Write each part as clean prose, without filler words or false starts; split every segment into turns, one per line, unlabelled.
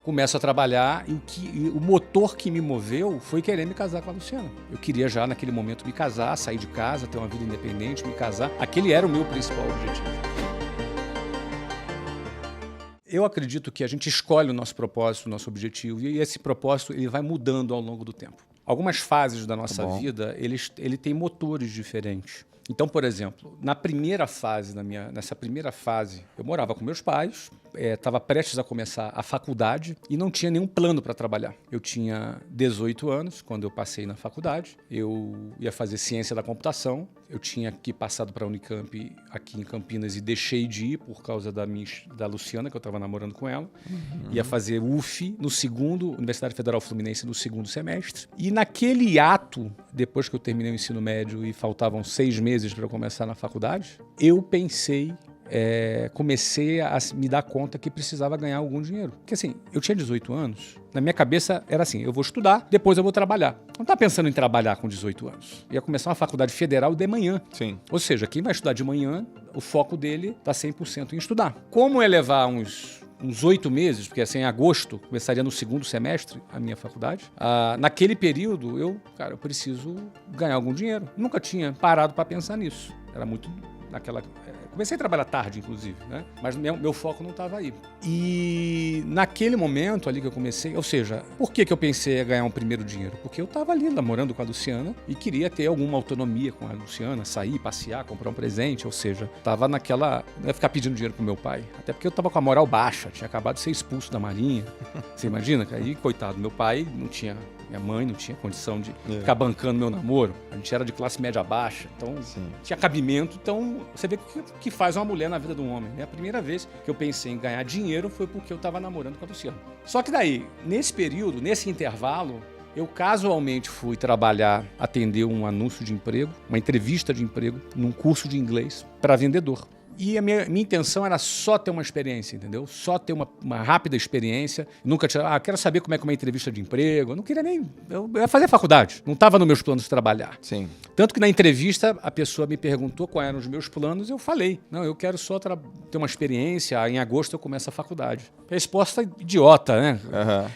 começo a trabalhar e o motor que me moveu foi querer me casar com a Luciana. Eu queria já naquele momento me casar, sair de casa, ter uma vida independente, me casar. Aquele era o meu principal objetivo. Eu acredito que a gente escolhe o nosso propósito, o nosso objetivo, e esse propósito ele vai mudando ao longo do tempo. Algumas fases da nossa vida, ele tem motores diferentes. Então, por exemplo, nessa primeira fase, eu morava com meus pais, estava prestes a começar a faculdade e não tinha nenhum plano para trabalhar. Eu tinha 18 anos quando eu passei na faculdade, eu ia fazer ciência da computação, eu tinha passado para a Unicamp aqui em Campinas e deixei de ir por causa da Luciana, que eu estava namorando com ela. Ia fazer UF Universidade Federal Fluminense, no segundo semestre. E naquele ato, depois que eu terminei o ensino médio e faltavam 6 meses para eu começar na faculdade, eu comecei a me dar conta que precisava ganhar algum dinheiro. Porque assim, eu tinha 18 anos, na minha cabeça era assim, eu vou estudar, depois eu vou trabalhar. Não estava pensando em trabalhar com 18 anos. Ia começar uma faculdade federal de manhã.
Sim.
Ou seja, quem vai estudar de manhã, o foco dele está 100% em estudar. Como é levar uns 8 meses, porque assim, em agosto, começaria no segundo semestre a minha faculdade. Naquele período, eu preciso ganhar algum dinheiro. Nunca tinha parado para pensar nisso. Era muito naquela... Comecei a trabalhar tarde, inclusive, né? Mas meu foco não estava aí. E naquele momento ali que eu comecei, ou seja, por que eu pensei em ganhar um primeiro dinheiro? Porque eu estava ali namorando com a Luciana e queria ter alguma autonomia com a Luciana, sair, passear, comprar um presente, ou seja, estava naquela... Não ia ficar pedindo dinheiro pro meu pai. Até porque eu estava com a moral baixa, tinha acabado de ser expulso da Marinha. Você imagina? Aí, coitado, meu pai não tinha... Minha mãe não tinha condição de ficar bancando meu namoro. A gente era de classe média baixa, então tinha cabimento. Então, você vê o que faz uma mulher na vida de um homem. A primeira vez que eu pensei em ganhar dinheiro foi porque eu estava namorando com a Luciana. Só que daí, nesse período, nesse intervalo, eu casualmente fui atender um anúncio de emprego, uma entrevista de emprego, num curso de inglês para vendedor. E a minha intenção era só ter uma experiência, entendeu? Só ter uma rápida experiência. Nunca tinha... quero saber como é uma entrevista de emprego. Eu não queria nem... Eu ia fazer faculdade. Não estava nos meus planos de trabalhar.
Sim.
Tanto que na entrevista a pessoa me perguntou quais eram os meus planos e eu falei. Não, eu quero só ter uma experiência. Em agosto eu começo a faculdade. Resposta idiota, né?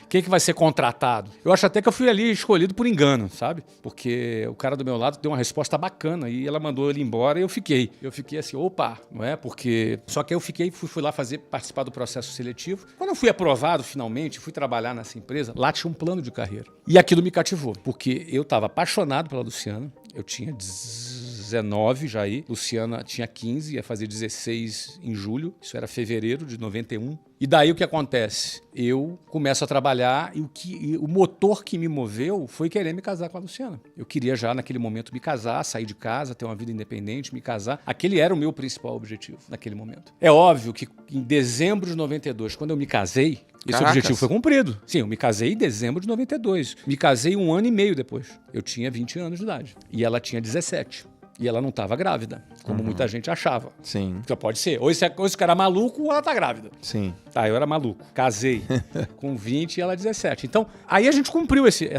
Quem que vai ser contratado? Eu acho até que eu fui ali escolhido por engano, sabe? Porque o cara do meu lado deu uma resposta bacana e ela mandou ele embora e eu fiquei. Eu fiquei assim, opa, não é? Porque... Só que eu fui lá participar do processo seletivo. Quando eu fui aprovado, finalmente, fui trabalhar nessa empresa, lá tinha um plano de carreira. E aquilo me cativou, porque eu estava apaixonado pela Luciana, eu tinha 19 já aí, Luciana tinha 15, ia fazer 16 em julho, isso era fevereiro de 91. E daí o que acontece? Eu começo a trabalhar e o motor que me moveu foi querer me casar com a Luciana. Eu queria já naquele momento me casar, sair de casa, ter uma vida independente, me casar. Aquele era o meu principal objetivo naquele momento. É óbvio que em dezembro de 92, quando eu me casei, esse objetivo foi cumprido. Sim, eu me casei em dezembro de 92. Me casei 1 ano e meio depois. Eu tinha 20 anos de idade. E ela tinha 17. E ela não estava grávida, como muita gente achava.
Sim.
Então pode ser. Ou esse cara é maluco ou ela tá grávida.
Sim.
Tá, eu era maluco. Casei com 20 e ela 17. Então, aí a gente cumpriu esse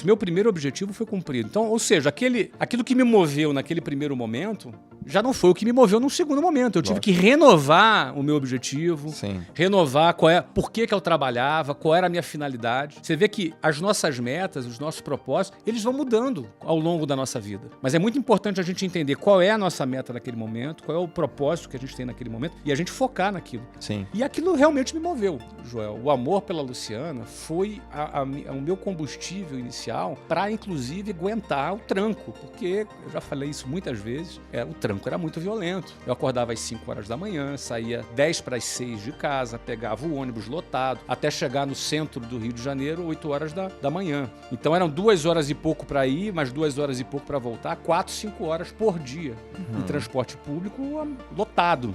meu primeiro objetivo foi cumprido. Então, ou seja, aquilo que me moveu naquele primeiro momento já não foi o que me moveu num segundo momento. Eu tive que renovar o meu objetivo, renovar por que eu trabalhava, qual era a minha finalidade. Você vê que as nossas metas, os nossos propósitos, eles vão mudando ao longo da nossa vida. Mas é muito importante a gente entender qual é a nossa meta naquele momento, qual é o propósito que a gente tem naquele momento e a gente focar naquilo.
Sim.
E aquilo realmente me moveu, Joel. O amor pela Luciana foi o meu combustível inicial para, inclusive, aguentar o tranco. Porque, eu já falei isso muitas vezes, o tranco era muito violento. Eu acordava às 5 horas da manhã, saía 10 para as 6 de casa, pegava o ônibus lotado, até chegar no centro do Rio de Janeiro, 8 horas da manhã. Então eram 2 horas e pouco para ir, mais 2 horas e pouco para voltar, 4, 5 horas por dia em transporte público lotado.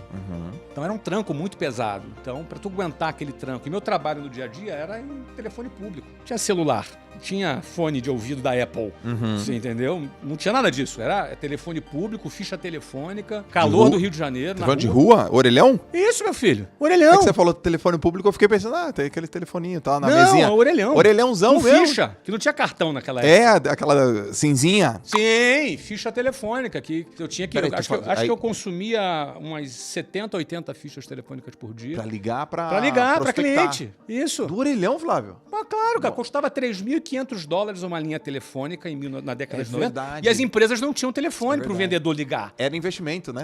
Então era um tranco muito pesado. Então, para tu aguentar aquele tranco, e meu trabalho no dia a dia era em telefone público. Tinha celular, tinha fone de ouvido da Apple, você entendeu? Não tinha nada disso. Era telefone público, ficha telefônica, telefônica, calor do Rio de Janeiro.
Telefone de rua? Orelhão?
Isso, meu filho.
É
Orelhão.
que você falou telefone público, eu fiquei pensando, tem aquele telefoninho, tá, na
Não,
mesinha.
orelhão.
Orelhãozão
Com
mesmo.
ficha, que não tinha cartão naquela época.
Aquela cinzinha.
Sim, ficha telefônica, que eu tinha que...
Peraí,
acho que eu consumia umas 70, 80 fichas telefônicas por dia.
Pra ligar pra
Pra cliente. Isso.
Do orelhão, Flávio.
Ah, claro, cara. Custava $3.500 uma linha telefônica na década de 90.
verdade.
E as empresas não tinham telefone para o vendedor ligar.
Era investimento, né?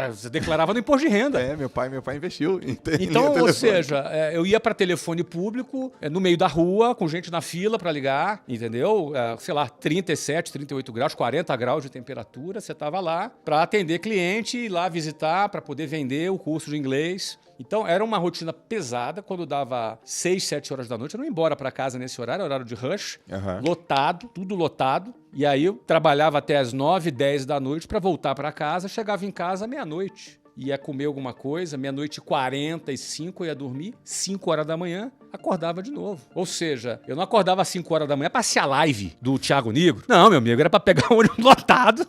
Você declarava no imposto de renda.
Meu pai investiu em
Então, ou seja, eu ia para telefone público, no meio da rua, com gente na fila para ligar, entendeu? Sei lá, 37, 38 graus, 40 graus de temperatura, você estava lá para atender cliente, ir lá visitar, para poder vender o curso de inglês. Então, era uma rotina pesada. Quando dava 6, 7 horas da noite, eu não ia embora para casa nesse horário de rush, lotado, tudo lotado. E aí eu trabalhava até as 9, 10 da noite para voltar para casa, chegava em casa meia-noite. Ia comer alguma coisa, meia-noite e 45, eu ia dormir, 5 horas da manhã, acordava de novo. Ou seja, eu não acordava às 5 horas da manhã para assistir a live do Thiago Nigro. Não, meu amigo, era para pegar o ônibus lotado.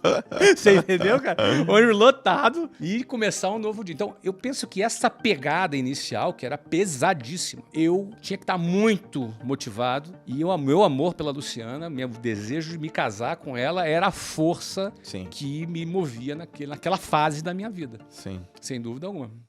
Você entendeu, cara? O ônibus lotado e começar um novo dia. Então, eu penso que essa pegada inicial, que era pesadíssima, eu tinha que estar muito motivado e o meu amor pela Luciana, meu desejo de me casar com ela era a força que me movia naquela fase da minha vida.
Sim.
Sem dúvida alguma.